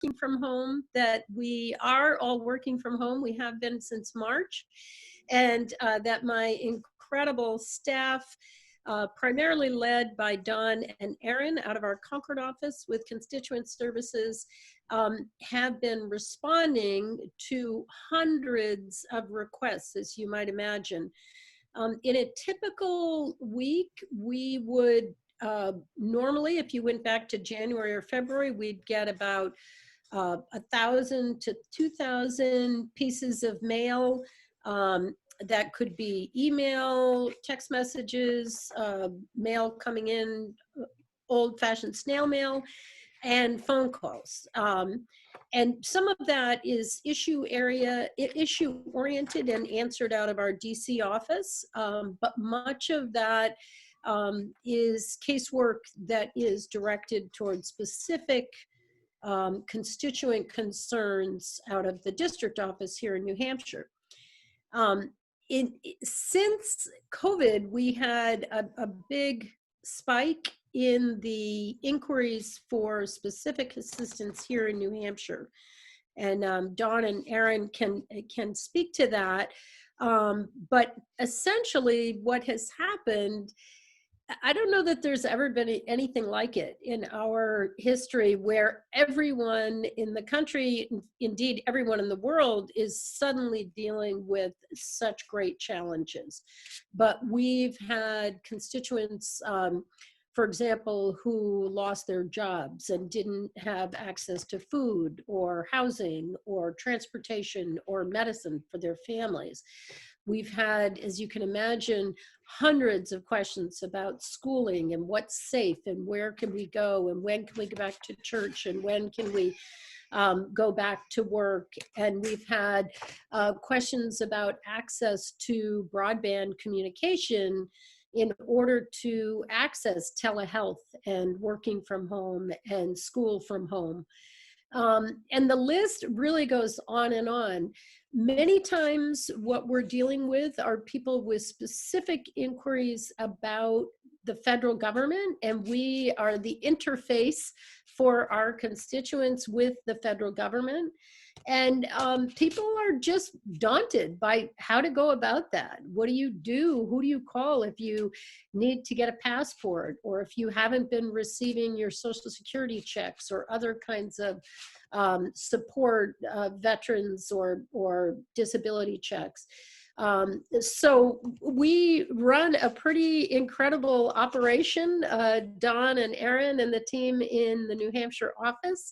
working from home, that we are all working from home. We have been since March, and that my incredible staff, primarily led by Don and Aaron out of our Concord office with Constituent Services, have been responding to hundreds of requests, as you might imagine. In a typical week, we would normally, if you went back to January or February, we'd get about 1,000 to 2,000 pieces of mail. That could be email, text messages, mail coming in, old-fashioned snail mail, and phone calls. And some of that is issue oriented and answered out of our DC office. But much of that is casework that is directed towards specific constituent concerns out of the district office here in New Hampshire. Since COVID, we had a big spike in the inquiries for specific assistance here in New Hampshire. And Dawn and Aaron can speak to that. But essentially what has happened, I don't know that there's ever been anything like it in our history, where everyone in the country, indeed everyone in the world, is suddenly dealing with such great challenges. But we've had constituents, for example, who lost their jobs and didn't have access to food or housing or transportation or medicine for their families. We've had, as you can imagine, hundreds of questions about schooling and what's safe and where can we go and when can we go back to church and when can we go back to work. And we've had questions about access to broadband communication in order to access telehealth and working from home and school from home. And the list really goes on and on. Many times what we're dealing with are people with specific inquiries about the federal government, and we are the interface for our constituents with the federal government. And people are just daunted by how to go about that. What do you do? Who do you call if you need to get a passport, or if you haven't been receiving your Social Security checks or other kinds of support, veterans or disability checks? So we run a pretty incredible operation, Don and Aaron and the team in the New Hampshire office.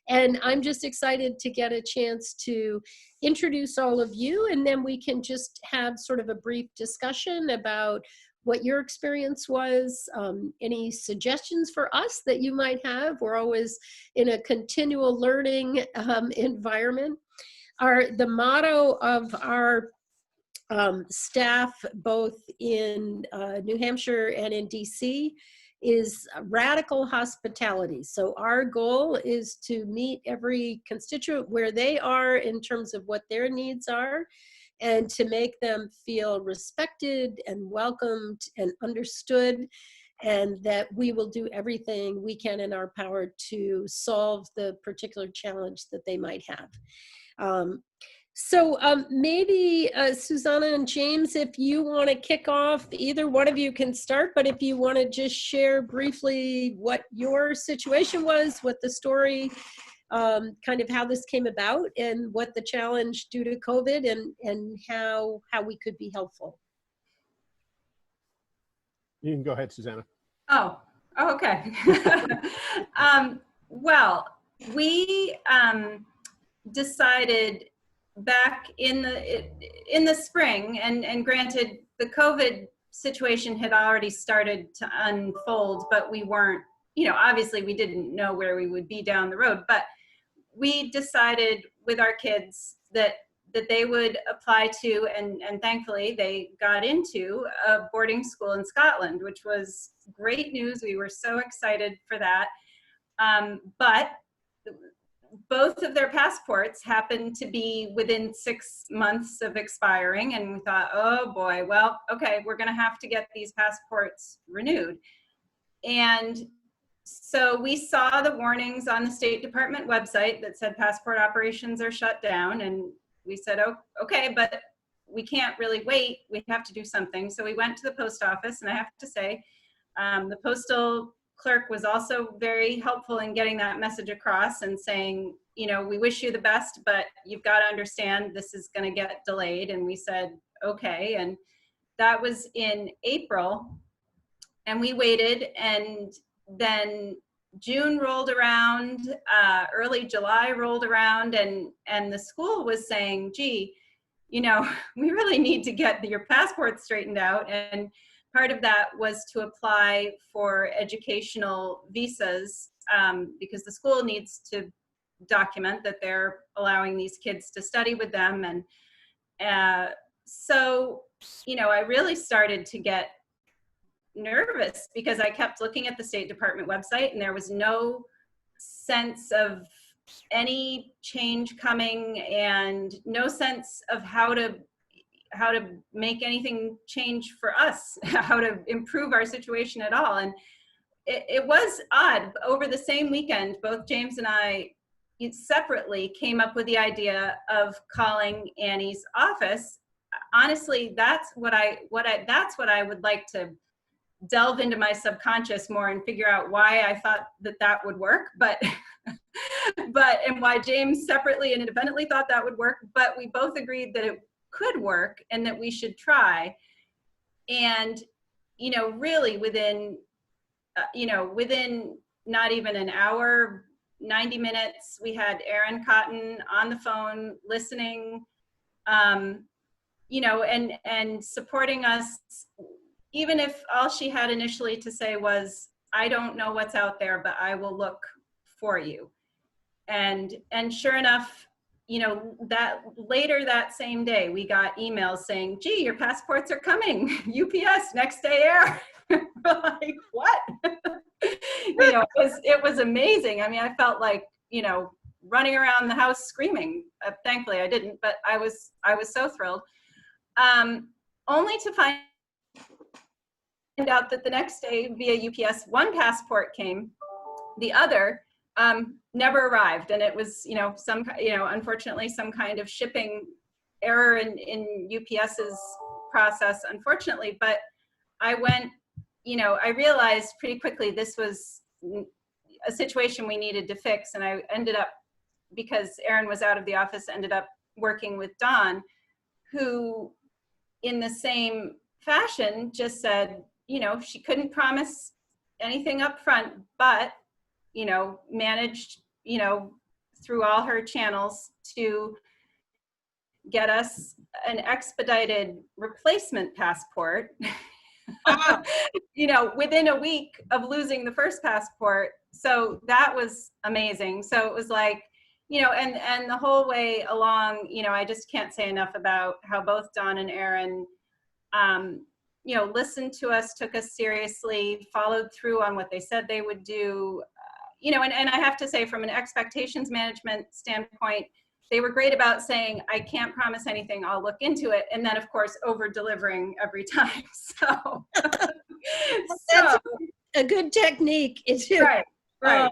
And I'm just excited to get a chance to introduce all of you, and then we can just have sort of a brief discussion about what your experience was, any suggestions for us that you might have. We're always in a continual learning environment. The motto of our staff, both in New Hampshire and in DC, is radical hospitality. So our goal is to meet every constituent where they are in terms of what their needs are, and to make them feel respected and welcomed and understood, and that we will do everything we can in our power to solve the particular challenge that they might have. So maybe Susanna and James, if you want to kick off, either one of you can start, but if you want to just share briefly what your situation was, what the story, kind of how this came about, and what the challenge due to COVID, and how we could be helpful. You can go ahead, Susanna. Oh, okay. Well, we decided back in the spring, and granted, the COVID situation had already started to unfold, but we weren't, obviously we didn't know where we would be down the road, but we decided with our kids that they would apply to, and thankfully they got into a boarding school in Scotland, which was great news. We were so excited for that. But both of their passports happened to be within 6 months of expiring, and we thought, oh boy, well, okay, we're going to have to get these passports renewed. And So we saw the warnings on the State Department website that said passport operations are shut down. And we said, oh, okay, but we can't really wait. We have to do something. So we went to the post office, and I have to say, the postal clerk was also very helpful in getting that message across and saying, you know, we wish you the best, but you've got to understand this is going to get delayed. And we said, okay. And that was in April. And we waited, and then June rolled around, early July rolled around, and the school was saying, gee, you know, we really need to get your passport straightened out. And part of that was to apply for educational visas, because the school needs to document that they're allowing these kids to study with them. And so, you know, I really started to get nervous because I kept looking at the State Department website, and there was no sense of any change coming, and no sense of how to make anything change for us, how to improve our situation at all. And it was odd. Over the same weekend, both James and I separately came up with the idea of calling Annie's office. Honestly, that's what I would like to delve into my subconscious more and figure out why I thought that would work, but and why James separately and independently thought that would work, but we both agreed that it could work and that we should try. And, you know, really within not even an hour, 90 minutes, we had Erin Cotton on the phone listening, you know, and supporting us, even if all she had initially to say was, I don't know what's out there, but I will look for you. And sure enough, you know, that later that same day, we got emails saying, gee, your passports are coming, UPS, next day air. We're like, what? You know, it was amazing. I mean, I felt like, you know, running around the house screaming. Thankfully I didn't, but I was so thrilled. Only to find out that the next day via UPS, one passport came, the other never arrived. And it was, you know, unfortunately some kind of shipping error in UPS's process, unfortunately. But I went, you know, I realized pretty quickly this was a situation we needed to fix. And I ended up, because Erin was out of the office, ended up working with Dawn, who in the same fashion just said, you know, she couldn't promise anything up front, but, you know, managed, you know, through all her channels to get us an expedited replacement passport, you know, within a week of losing the first passport. So that was amazing. So it was like, you know, and the whole way along, you know, I just can't say enough about how both Dawn and Erin, you know, listened to us, took us seriously, followed through on what they said they would do, you know, and I have to say, from an expectations management standpoint, they were great about saying, I can't promise anything, I'll look into it. And then of course, over delivering every time. So, That's a good technique. Right.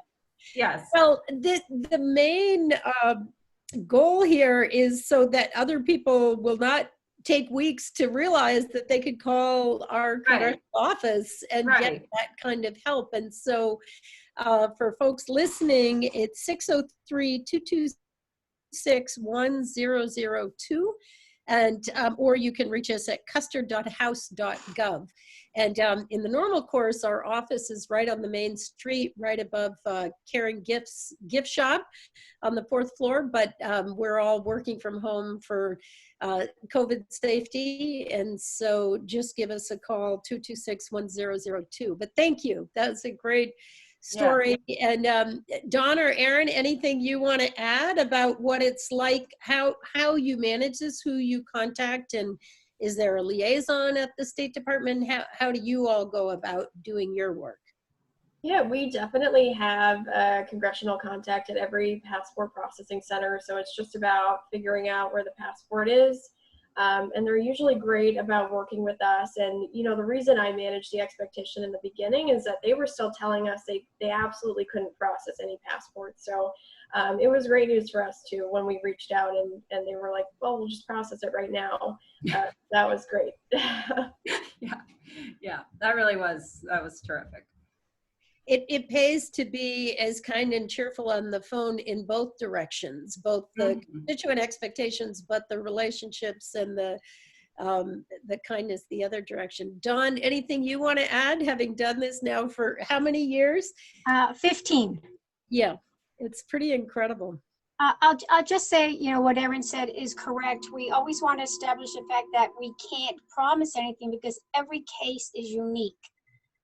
Yes. Well, the main goal here is so that other people will not take weeks to realize that they could call our congressional office and get that kind of help. And so for folks listening, it's 603-226-1002. And or you can reach us at kuster.house.gov. And in the normal course, our office is right on the main street, right above Caring Gifts gift shop on the 4th floor. But we're all working from home for COVID safety. And so just give us a call, 226-1002. But thank you. That's a great story. Yeah. And Dawn or Erin, anything you want to add about what it's like, how you manage this, who you contact, and is there a liaison at the State Department? How do you all go about doing your work? Yeah, we definitely have a congressional contact at every passport processing center. So it's just about figuring out where the passport is. And they're usually great about working with us. And, you know, the reason I managed the expectation in the beginning is that they were still telling us they absolutely couldn't process any passports. So it was great news for us too when we reached out and they were like, well, we'll just process it right now. That was great. Yeah, that was terrific. It pays to be as kind and cheerful on the phone in both directions, both the constituent expectations, but the relationships and the kindness the other direction. Dawn, anything you want to add, having done this now for how many years? 15. Yeah, it's pretty incredible. I'll just say, you know, what Erin said is correct. We always want to establish the fact that we can't promise anything because every case is unique.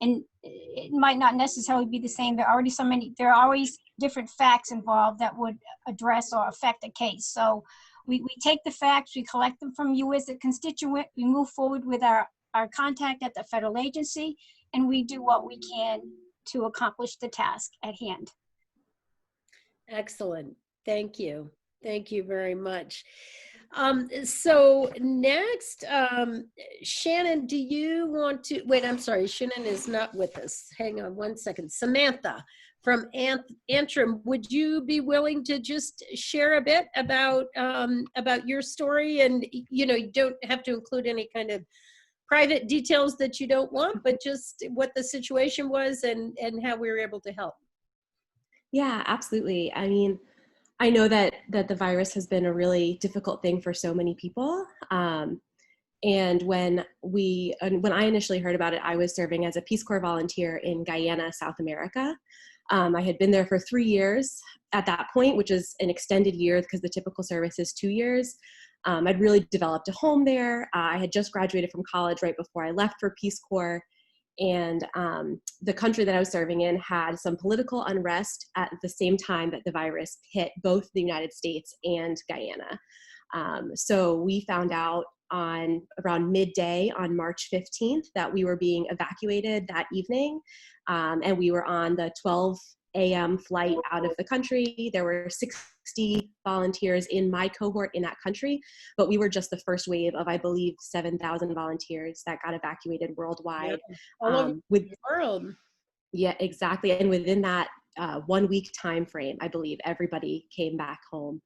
And it might not necessarily be the same. There are always different facts involved that would address or affect a case. So we take the facts, we collect them from you as a constituent, we move forward with our contact at the federal agency, and we do what we can to accomplish the task at hand. Excellent. Thank you. Thank you very much. So next, Shannon, do you want to, wait, I'm sorry, Shannon is not with us. Hang on one second. Samantha from Antrim, would you be willing to just share a bit about your story? And, you know, you don't have to include any kind of private details that you don't want, but just what the situation was and how we were able to help. Yeah, absolutely. I mean, I know that the virus has been a really difficult thing for so many people. And when I initially heard about it, I was serving as a Peace Corps volunteer in Guyana, South America. I had been there for 3 years at that point, which is an extended year because the typical service is 2 years. I'd really developed a home there. I had just graduated from college right before I left for Peace Corps. And the country that I was serving in had some political unrest at the same time that the virus hit both the United States and Guyana. So we found out on around midday on March 15th that we were being evacuated that evening. And we were on the 12 a.m. flight out of the country. There were 60 volunteers in my cohort in that country, but we were just the first wave of, I believe, 7,000 volunteers that got evacuated worldwide. Yeah, all over the world. Yeah, exactly. And within that 1 week time frame, I believe everybody came back home.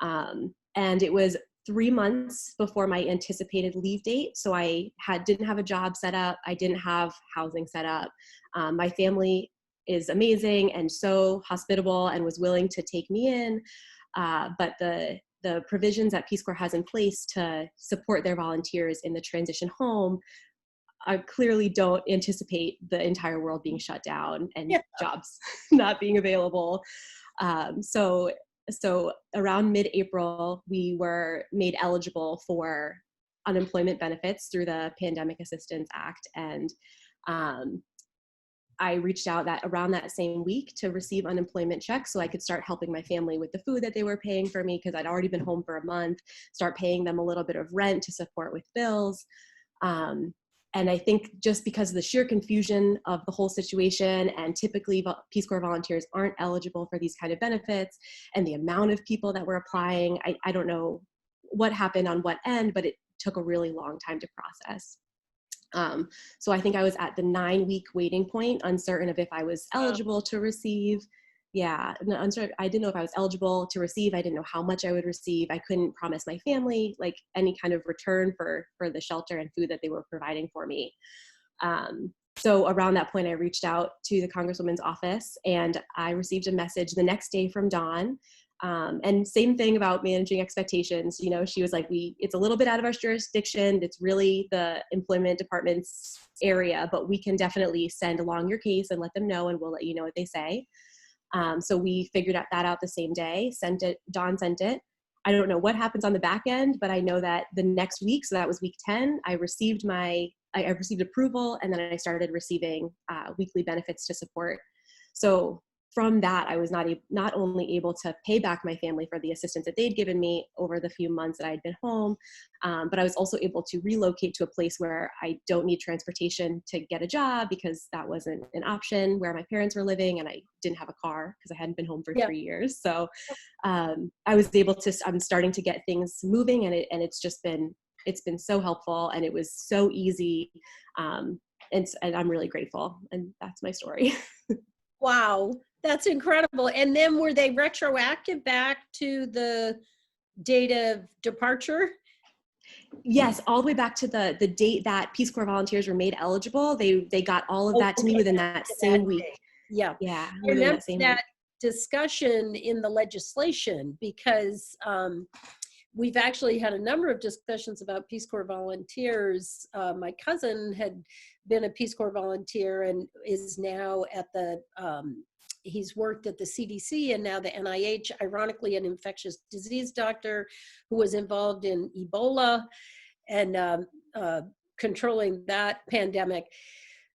And it was 3 months before my anticipated leave date. So I didn't have a job set up. I didn't have housing set up. My family is amazing and so hospitable and was willing to take me in. But the provisions that Peace Corps has in place to support their volunteers in the transition home, I clearly don't anticipate the entire world being shut down and jobs not being available. So around mid-April, we were made eligible for unemployment benefits through the Pandemic Assistance Act. And I reached out around that same week to receive unemployment checks so I could start helping my family with the food that they were paying for me because I'd already been home for a month, start paying them a little bit of rent to support with bills. And I think just because of the sheer confusion of the whole situation, and typically Peace Corps volunteers aren't eligible for these kind of benefits, and the amount of people that were applying, I don't know what happened on what end, but it took a really long time to process. So I think I was at the 9-week waiting point, uncertain of if I was eligible to receive. Yeah, uncertain. I didn't know if I was eligible to receive. I didn't know how much I would receive. I couldn't promise my family like any kind of return for the shelter and food that they were providing for me. So around that point, I reached out to the Congresswoman's office and I received a message the next day from Dawn. And same thing about managing expectations. You know, she was like, it's a little bit out of our jurisdiction. It's really the employment department's area, but we can definitely send along your case and let them know, and we'll let you know what they say. So we figured that out the same day, sent it, Dawn sent it. I don't know what happens on the back end, but I know that the next week, so that was week 10, I received approval, and then I started receiving weekly benefits to support. So from that, I was not only able to pay back my family for the assistance that they'd given me over the few months that I had been home, but I was also able to relocate to a place where I don't need transportation to get a job because that wasn't an option where my parents were living, and I didn't have a car because I hadn't been home for 3 years. So I was able to, I'm starting to get things moving, and it's just been It's been so helpful, and it was so easy. And I'm really grateful. And that's my story. Wow, that's incredible. And then were they retroactive back to the date of departure? Yes, all the way back to the date that Peace Corps volunteers were made eligible. They got all of that to me Okay, within that to same that week. date. Yeah. Yeah, I within remember that same that week. discussion in the legislation because we've actually had a number of discussions about Peace Corps volunteers. My cousin had been a Peace Corps volunteer and is now at the, he's worked at the CDC and now the NIH, ironically an infectious disease doctor who was involved in Ebola and controlling that pandemic.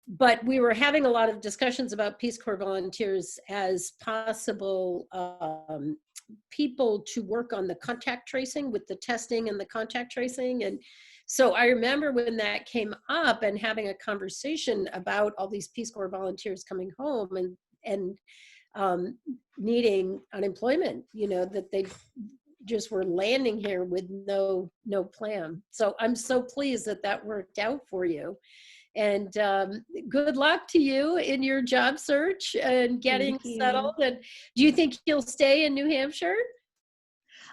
But we were having a lot of discussions about Peace Corps volunteers as possible people to work on the contact tracing with the testing and the contact tracing. And so I remember when that came up and having a conversation about all these Peace Corps volunteers coming home and needing unemployment, you know, that they just were landing here with no plan. So I'm so pleased that that worked out for you. And good luck to you in your job search and getting settled. And do you think you'll stay in New Hampshire?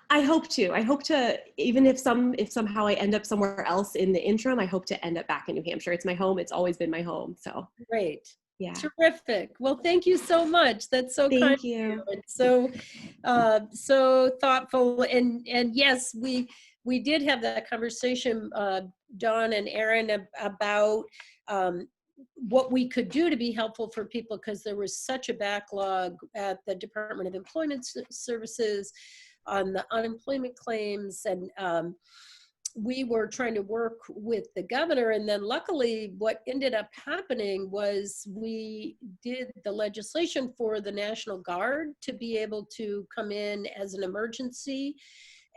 I hope to. I hope to, even if somehow I end up somewhere else in the interim, I hope to end up back in New Hampshire. It's my home. It's always been my home. So Great. yeah. Terrific. Well, thank you so much. That's so kind Thank of you. and so so thoughtful. And yes, we did have that conversation, Dawn and Erin, about what we could do to be helpful for people, because there was such a backlog at the Department of Employment Services on the unemployment claims. And we were trying to work with the governor, and then luckily what ended up happening was we did the legislation for the National Guard to be able to come in as an emergency,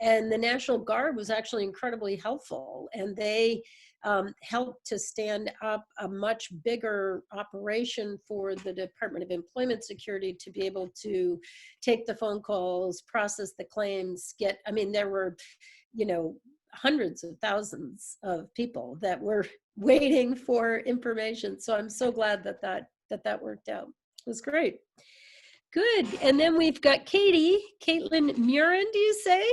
and the National Guard was actually incredibly helpful, and they helped to stand up a much bigger operation for the Department of Employment Security to be able to take the phone calls, process the claims, I mean, there were, you know, hundreds of thousands of people that were waiting for information. So I'm so glad that worked out. It was great. Good. And then we've got Caitlin Murin, do you say,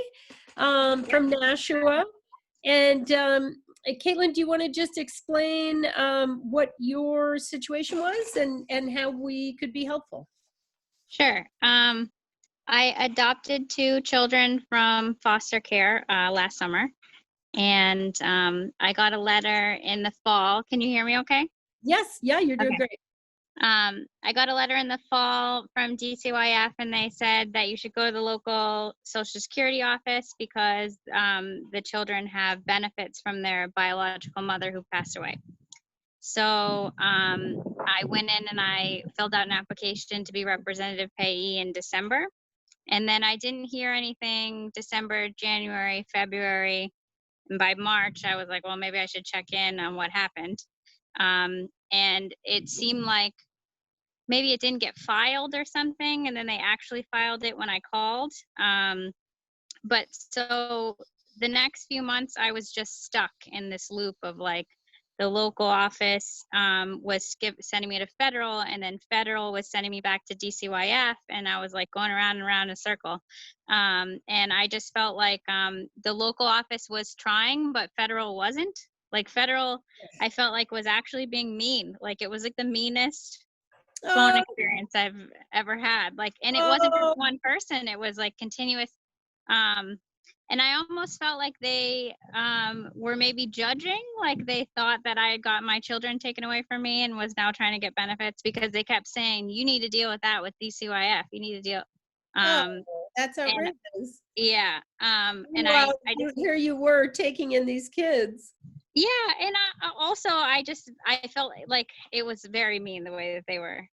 from Nashua. And Caitlin, do you want to just explain what your situation was and how we could be helpful? Sure. I adopted 2 children from foster care last summer, and I got a letter in the fall. Can you hear me okay? Yes. Yeah, you're doing great. I got a letter in the fall from DCYF, and they said that you should go to the local Social Security office because the children have benefits from their biological mother who passed away. So I went in and I filled out an application to be representative payee in December. And then I didn't hear anything December, January, February. And by March, I was like, well, maybe I should check in on what happened. And it seemed like maybe it didn't get filed or something. And then they actually filed it when I called. But so the next few months, I was just stuck in this loop of like, the local office was sending me to federal, and then federal was sending me back to DCYF, and I was like going around and around in a circle. And I just felt like the local office was trying, but federal wasn't. Like federal, I felt like was actually being mean. Like it was like the meanest phone experience I've ever had. Like, and it wasn't just one person, it was like continuous. And I almost felt like they were maybe judging, like they thought that I had got my children taken away from me and was now trying to get benefits, because they kept saying, you need to deal with that with DCYF. You need to deal. That's outrageous. Yeah. And well, I just, here you were taking in these kids. Yeah. And I felt like it was very mean the way that they were,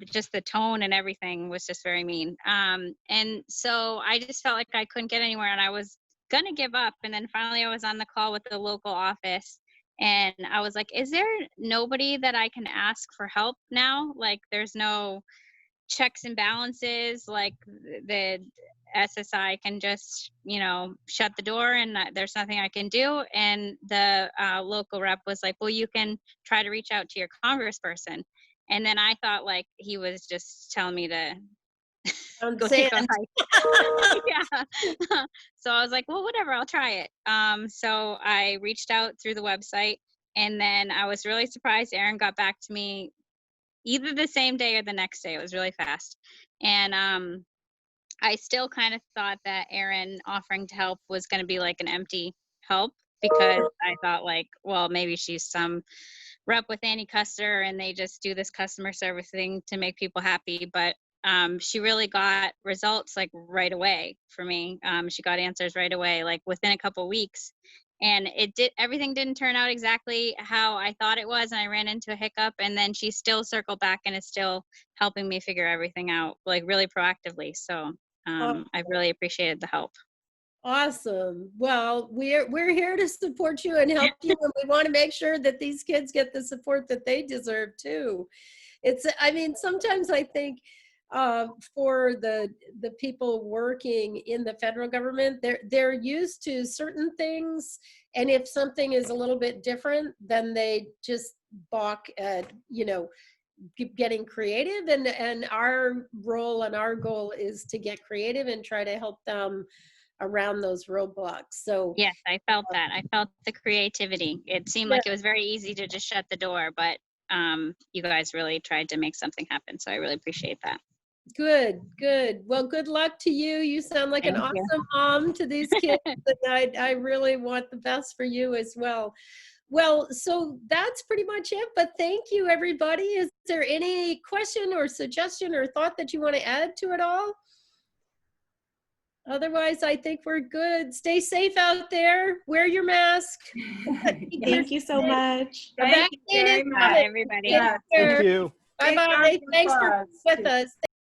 just the tone and everything was just very mean. And so I just felt like I couldn't get anywhere, and I was going to give up. And then finally I was on the call with the local office, and I was like, is there nobody that I can ask for help now? Like there's no checks and balances, like SSI can just, shut the door and there's nothing I can do. And the local rep was like, well, you can try to reach out to your congressperson. And then I thought like he was just telling me to go take a hike. Yeah. So I was like, well, whatever, I'll try it. So I reached out through the website, and then I was really surprised. Aaron got back to me either the same day or the next day. It was really fast. And I still kind of thought that Aaron offering to help was going to be like an empty help, because I thought like, well, maybe she's some rep with Annie Kuster and they just do this customer service thing to make people happy. But she really got results like right away for me. She got answers right away, like within a couple weeks. And everything didn't turn out exactly how I thought it was. And I ran into a hiccup, and then she still circled back and is still helping me figure everything out, like really proactively. So I really appreciated the help. Awesome. Well, we're here to support you and help you, and we want to make sure that these kids get the support that they deserve too. Sometimes I think for the people working in the federal government, they're used to certain things, and if something is a little bit different, then they just balk at getting creative. And our role and our goal is to get creative and try to help them around those roadblocks. So yes, I felt that. I felt the creativity. It seemed like it was very easy to just shut the door, but you guys really tried to make something happen. So I really appreciate that. Good. Well, good luck to you. You sound like an awesome mom to these kids. And I really want the best for you as well. Well, so that's pretty much it, but thank you, everybody. Is there any question or suggestion or thought that you want to add to it all? Otherwise, I think we're good. Stay safe out there. Wear your mask. Thank you so much. The vaccine is coming. Everybody. Take care. Thank you. Bye-bye. Thanks for being with us.